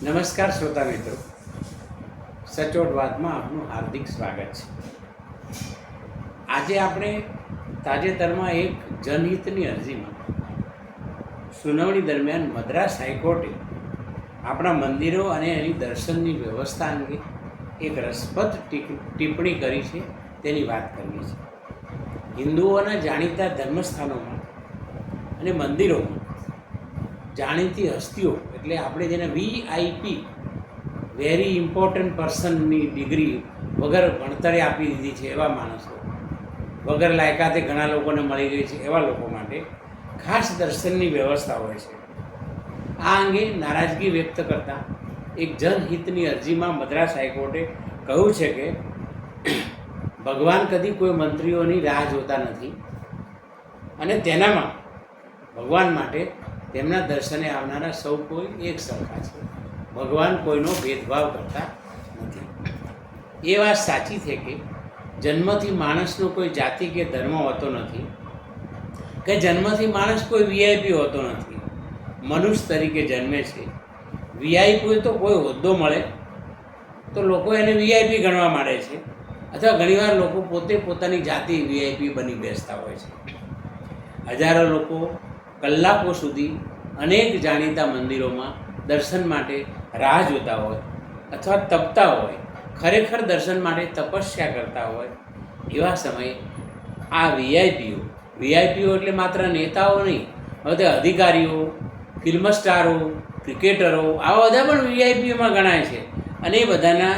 નમસ્કાર શ્રોતા મિત્રો, સચોટ વાતમાં આપનું હાર્દિક સ્વાગત છે. આજે આપણે તાજેતરમાં એક જનહિતની અરજીમાં સુનાવણી દરમિયાન મદ્રાસ હાઈકોર્ટે આપણા મંદિરો અને એની દર્શનની વ્યવસ્થા અંગે એક રસપ્રદ ટિપ્પણી કરી છે, તેની વાત કરવી છે. હિન્દુઓના જાણીતા ધર્મસ્થાનોમાં અને મંદિરોમાં જાણીતી હસ્તીઓ, એટલે આપણે જેને VIP વેરી ઇમ્પોર્ટન્ટ પર્સનની ડિગ્રી વગર ભણતરે આપી દીધી છે એવા માણસો, વગર લાયકાતે ઘણા લોકોને મળી ગઈ છે એવા લોકો માટે ખાસ દર્શનની વ્યવસ્થા હોય છે. આ અંગે નારાજગી વ્યક્ત કરતા એક જનહિતની અરજીમાં મદ્રાસ હાઈકોર્ટે કહ્યું છે કે ભગવાન કદી કોઈ મંત્રીઓની રાહ જોતા નથી અને તેનામાં ભગવાન માટે તેમના દર્શને આવનારા સૌ કોઈ એક સરખા છે. ભગવાન કોઈનો ભેદભાવ કરતા નથી. એ વાત સાચી છે કે જન્મથી માણસનો કોઈ જાતિ કે ધર્મ હોતો નથી, કે જન્મથી માણસ કોઈ VIP હોતો નથી. મનુષ્ય તરીકે જન્મે છે. VIP તો કોઈ હોદ્દો મળે તો લોકો એને VIP ગણવા માંડે છે, અથવા ઘણીવાર લોકો પોતે પોતાની જાતિ VIP બની બેસતા હોય છે. હજારો લોકો કલાકો સુધી અનેક જાણીતા મંદિરોમાં દર્શન માટે રાહ જોતા હોય અથવા તપતા હોય, ખરેખર દર્શન માટે તપસ્યા કરતા હોય. એવા સમયે આ VIPઓ એટલે માત્ર નેતાઓ નહીં, હવે તે અધિકારીઓ, ફિલ્મ સ્ટારો, ક્રિકેટરો, આવા બધા પણ VIPઓમાં ગણાય છે. અને એ બધાના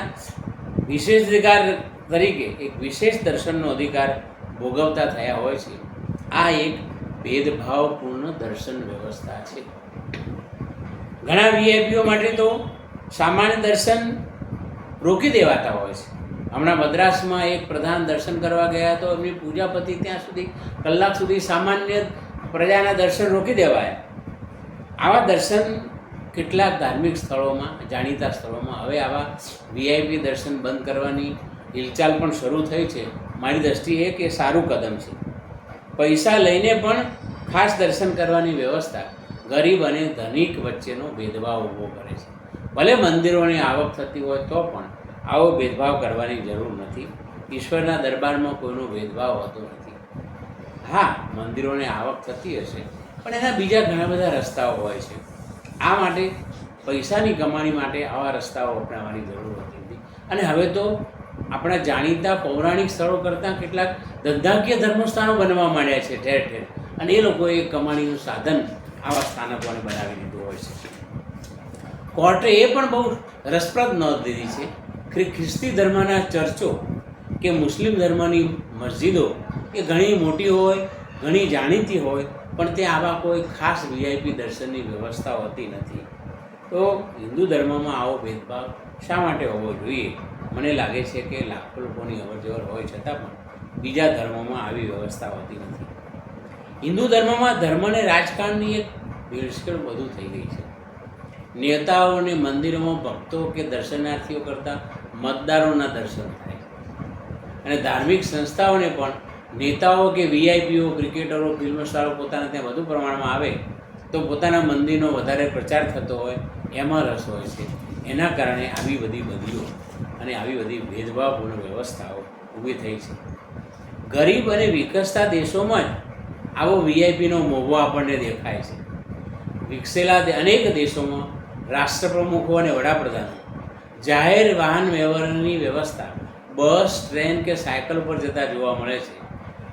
વિશેષાધિકાર તરીકે એક વિશેષ દર્શનનો અધિકાર ભોગવતા થયા હોય છે. આ એક ભેદભાવપૂર્ણ દર્શન વ્યવસ્થા છે. ઘણા VIPઓ માટે તો સામાન્ય દર્શન રોકી દેવાતા હોય છે. હમણાં મદ્રાસમાં એક પ્રધાન દર્શન કરવા ગયા તો એમની પૂજાપતિ ત્યાં સુધી કલાક સુધી સામાન્ય પ્રજાના દર્શન રોકી દેવાયા. આવા દર્શન કેટલાક ધાર્મિક સ્થળોમાં, જાણીતા સ્થળોમાં હવે આવા VIP દર્શન બંધ કરવાની હિલચાલ પણ શરૂ થઈ છે. મારી દૃષ્ટિએ કે સારું કદમ છે. પૈસા લઈને પણ ખાસ દર્શન કરવાની વ્યવસ્થા ગરીબ અને ધનિક વચ્ચેનો ભેદભાવ ઊભો કરે છે. ભલે મંદિરોની આવક થતી હોય તો પણ આવો ભેદભાવ કરવાની જરૂર નથી. ઈશ્વરના દરબારમાં કોઈનો ભેદભાવ હોતો નથી. હા, મંદિરોની આવક થતી હશે, પણ એના બીજા ઘણા બધા રસ્તાઓ હોય છે. આ માટે પૈસાની કમાણી માટે આવા રસ્તાઓ અપનાવવાની જરૂર હોતી નથી. અને હવે તો આપણા જાણીતા પૌરાણિક સ્થળો કરતાં કેટલાક ધંધાકીય ધર્મસ્થાનો બનવા માંડ્યા છે ઠેર ઠેર, અને એ લોકોએ કમાણીનું સાધન આવા સ્થાનકોને બનાવી દીધું હોય છે. કોર્ટે એ પણ બહુ રસપ્રદ નોંધ લીધી છે કે ખ્રિસ્તી ધર્મના ચર્ચો કે મુસ્લિમ ધર્મની મસ્જિદો એ ઘણી મોટી હોય, ઘણી જાણીતી હોય, પણ ત્યાં આવા કોઈ ખાસ VIP દર્શનની વ્યવસ્થા હોતી નથી. તો હિન્દુ ધર્મમાં આવો ભેદભાવ શા માટે હોવો જોઈએ? મને લાગે છે કે લાખો લોકોની અવરજવર હોય છતાં પણ બીજા ધર્મોમાં આવી વ્યવસ્થા હોતી નથી. હિન્દુ ધર્મમાં ધર્મ અને રાજકારણની એક ભેળસેળ વધુ થઈ ગઈ છે. નેતાઓ અને મંદિરોમાં ભક્તો કે દર્શનાર્થીઓ કરતાં મતદારોના દર્શન થાય છે. અને ધાર્મિક સંસ્થાઓને પણ નેતાઓ કે VIPઓ, ક્રિકેટરો, ફિલ્મ સ્ટારો પોતાના ત્યાં વધુ પ્રમાણમાં આવે તો પોતાના મંદિરનો વધારે પ્રચાર થતો હોય એમાં રસ હોય છે. એના કારણે આવી બધી બદલીઓ અને આવી બધી ભેદભાવપૂર્ણ વ્યવસ્થાઓ ઊભી થઈ છે. ગરીબ અને વિકસતા દેશોમાં જ આવો VIPનો મોભો આપણને દેખાય છે. વિકસેલા અનેક દેશોમાં રાષ્ટ્રપ્રમુખો અને વડાપ્રધાનો જાહેર વાહન વ્યવહારની વ્યવસ્થા બસ, ટ્રેન કે સાયકલ પર જતા જોવા મળે છે.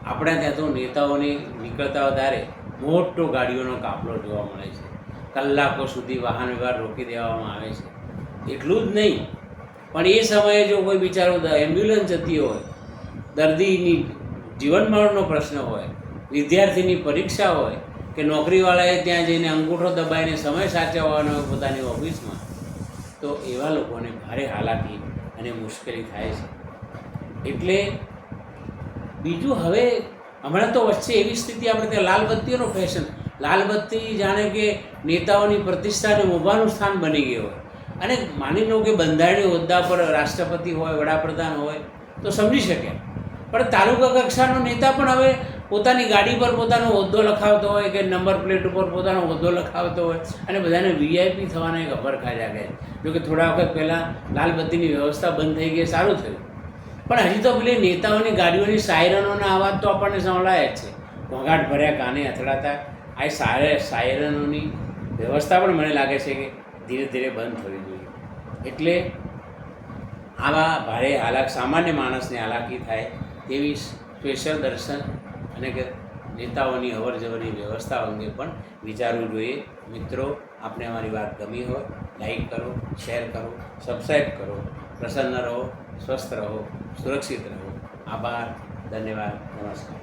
આપણે ત્યાં તો નેતાઓની નીકળતા વધારે મોટો ગાડીઓનો કાફલો જોવા મળે છે. કલાકો સુધી વાહન વ્યવહાર રોકી દેવામાં આવે છે. એટલું જ નહીં, પણ એ સમયે જો કોઈ બિચારો એમ્બ્યુલન્સ જતી હોય, દર્દીની જીવન મરણનો પ્રશ્ન હોય, વિદ્યાર્થીની પરીક્ષા હોય, કે નોકરીવાળાએ ત્યાં જઈને અંગૂઠો દબાઈને સમય સાચવવાનો હોય પોતાની ઓફિસમાં, તો એવા લોકોને ભારે હાલાકી અને મુશ્કેલી થાય છે. એટલે બીજું, હવે હમણાં તો વચ્ચે એવી સ્થિતિ આપણે ત્યાં લાલબત્તીઓનો ફેશન, લાલબત્તી જાણે કે નેતાઓની પ્રતિષ્ઠાને મોભાનું સ્થાન બની ગયું હોય. અને માની લો કે બંધારણીય હોદ્દા પર રાષ્ટ્રપતિ હોય, વડાપ્રધાન હોય તો સમજી શકે, પણ તાલુકા કક્ષાનો નેતા પણ હવે પોતાની ગાડી પર પોતાનો હોદ્દો લખાવતો હોય કે નંબર પ્લેટ ઉપર પોતાનો હોદ્દો લખાવતો હોય અને બધાને વીઆઈપી થવાના એક અભરખા જાગે. જોકે થોડા વખત પહેલાં લાલ બત્તીની વ્યવસ્થા બંધ થઈ ગઈ, સારું થયું. પણ હજી તો પેલી નેતાઓની ગાડીઓની સાયરનોના અવાજ તો આપણને સંભળાય જ છે, ઘોંઘાટ ભર્યા કાને અથડાતા. આ સાયરનોની વ્યવસ્થા પણ મને લાગે છે કે ધીરે ધીરે બંધ થવી જોઈએ. એટલે આવા ભારે સામાન્ય માણસને હાલાકી થાય તેવી સ્પેશિયલ દર્શન અને કે નેતાઓની અવર જવરની વ્યવસ્થા અંગે પણ વિચારવું જોઈએ. મિત્રો, આપને અમારી વાત ગમી હોય લાઈક કરો, શેર કરો, સબસ્ક્રાઈબ કરો. પ્રસન્ન રહો, સ્વસ્થ રહો, સુરક્ષિત રહો. આભાર, ધન્યવાદ, નમસ્કાર.